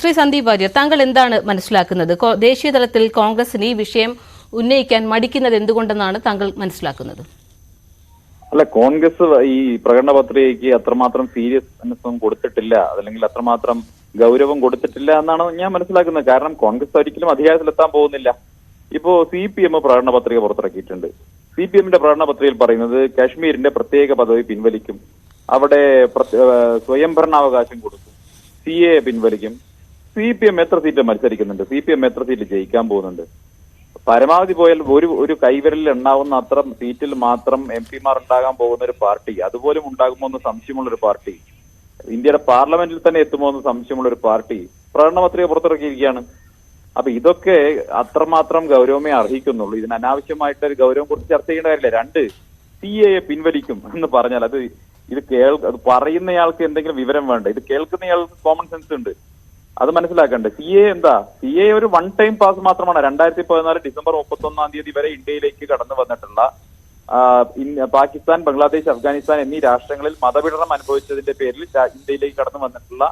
ശ്രീ സന്ദീപ് വാര്യർ, താങ്കൾ എന്താണ് മനസ്സിലാക്കുന്നത്? ദേശീയ തലത്തിൽ കോൺഗ്രസിന് ഈ വിഷയം ഉന്നയിക്കാൻ മടിക്കുന്നത് എന്തുകൊണ്ടെന്നാണ് താങ്കൾ മനസ്സിലാക്കുന്നത്? അല്ല, കോൺഗ്രസ് ഈ പ്രകടന പത്രികയ്ക്ക് അത്രമാത്രം സീരിയസ്നെസ്സും കൊടുത്തിട്ടില്ല, അല്ലെങ്കിൽ അത്രമാത്രം ഗൗരവം കൊടുത്തിട്ടില്ല എന്നാണ് ഞാൻ മനസ്സിലാക്കുന്നത്. കാരണം കോൺഗ്രസ് ഒരിക്കലും അധികാരത്തിലെത്താൻ പോകുന്നില്ല. ഇപ്പോ CPM പ്രകടന പത്രിക പുറത്തിറക്കിയിട്ടുണ്ട്. CPMന്റെ പ്രകടന പത്രികയിൽ പറയുന്നത് കാശ്മീരിന്റെ പ്രത്യേക പദവി പിൻവലിക്കും, അവിടെ സ്വയംഭരണാവകാശം കൊടുക്കും, CA പിൻവലിക്കും. CPM എത്ര സീറ്റ് മത്സരിക്കുന്നുണ്ട്? CPM എത്ര സീറ്റ് ജയിക്കാൻ പോകുന്നുണ്ട്? പരമാവധി പോയാൽ ഒരു കൈവിരലിൽ എണ്ണാവുന്ന അത്ര സീറ്റിൽ മാത്രം MP മാർ ഉണ്ടാകാൻ പോകുന്ന ഒരു പാർട്ടി, അതുപോലും ഉണ്ടാകുമോ എന്ന് സംശയമുള്ള ഒരു പാർട്ടി, ഇന്ത്യയുടെ പാർലമെന്റിൽ തന്നെ എത്തുമോ എന്ന് സംശയമുള്ള ഒരു പാർട്ടി പ്രകടന പത്രിക പുറത്തിറക്കിയിരിക്കുകയാണ്. അപ്പൊ ഇതൊക്കെ അത്രമാത്രം ഗൗരവമേ അർഹിക്കുന്നുള്ളൂ. ഇതിന് അനാവശ്യമായിട്ട് ഒരു ഗൗരവം കുറിച്ച് ചർച്ച ചെയ്യേണ്ട കാര്യമില്ല. 2, CA പിൻവലിക്കും എന്ന് പറഞ്ഞാൽ അത് പറയുന്നയാൾക്ക് എന്തെങ്കിലും വിവരം വേണ്ട, ഇത് കേൾക്കുന്നയാൾക്ക് കോമൺ സെൻസ് ഉണ്ട്, അത് മനസ്സിലാക്കണ്ടേ? CA എന്താ? CA ഒരു വൺ ടൈം പാസ് മാത്രമാണ്. 2014 ഡിസംബർ 31 വരെ ഇന്ത്യയിലേക്ക് കടന്നു വന്നിട്ടുള്ള പാകിസ്ഥാൻ, ബംഗ്ലാദേശ്, അഫ്ഗാനിസ്ഥാൻ എന്നീ രാഷ്ട്രങ്ങളിൽ മതപീഡനം അനുഭവിച്ചതിന്റെ പേരിൽ ഇന്ത്യയിലേക്ക് കടന്നു വന്നിട്ടുള്ള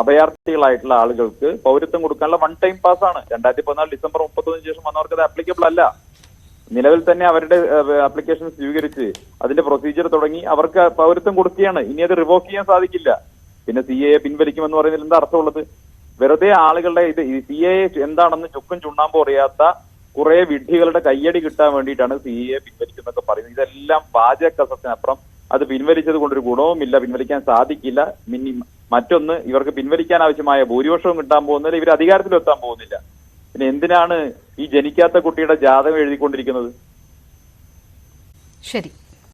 അഭയാർത്ഥികളായിട്ടുള്ള ആളുകൾക്ക് പൗരത്വം കൊടുക്കാനുള്ള വൺ ടൈം പാസ് ആണ്. 2014 ഡിസംബർ 31 ശേഷം വന്നവർക്ക് അത് ആപ്ലിക്കബിൾ അല്ല. നിലവിൽ തന്നെ അവരുടെ ആപ്ലിക്കേഷൻ സ്വീകരിച്ച് അതിന്റെ പ്രൊസീജിയർ തുടങ്ങി അവർക്ക് പൗരത്വം കൊടുക്കുകയാണ്. ഇനി അത് റിവോക്ക് ചെയ്യാൻ സാധിക്കില്ല. പിന്നെ CA പിൻവലിക്കുമെന്ന് പറയുന്നതിൽ എന്താ അർത്ഥമുള്ളത്? വെറുതെ ആളുകളുടെ CA എന്താണെന്ന് ചുക്കും ചുണ്ണാമ്പോ അറിയാത്ത കുറെ വിഡ്ഢികളുടെ കയ്യടി കിട്ടാൻ വേണ്ടിയിട്ടാണ് CA പിൻവലിക്കുന്നൊക്കെ പറയുന്നത്. ഇതെല്ലാം പാചക കസത്തിനപ്പുറം അത് പിൻവലിച്ചത് കൊണ്ടൊരു ഗുണവുമില്ല, പിൻവലിക്കാൻ സാധിക്കില്ല. മറ്റൊന്ന്, ഇവർക്ക് പിൻവലിക്കാൻ ആവശ്യമായ ഭൂരിപക്ഷവും കിട്ടാൻ പോകുന്നില്ല, ഇവർ അധികാരത്തിലെത്താൻ പോകുന്നില്ല. പിന്നെ എന്തിനാണ് ഈ ജനിക്കാത്ത കുട്ടിയുടെ ജാതകം എഴുതിക്കൊണ്ടിരിക്കുന്നത്? ശരി.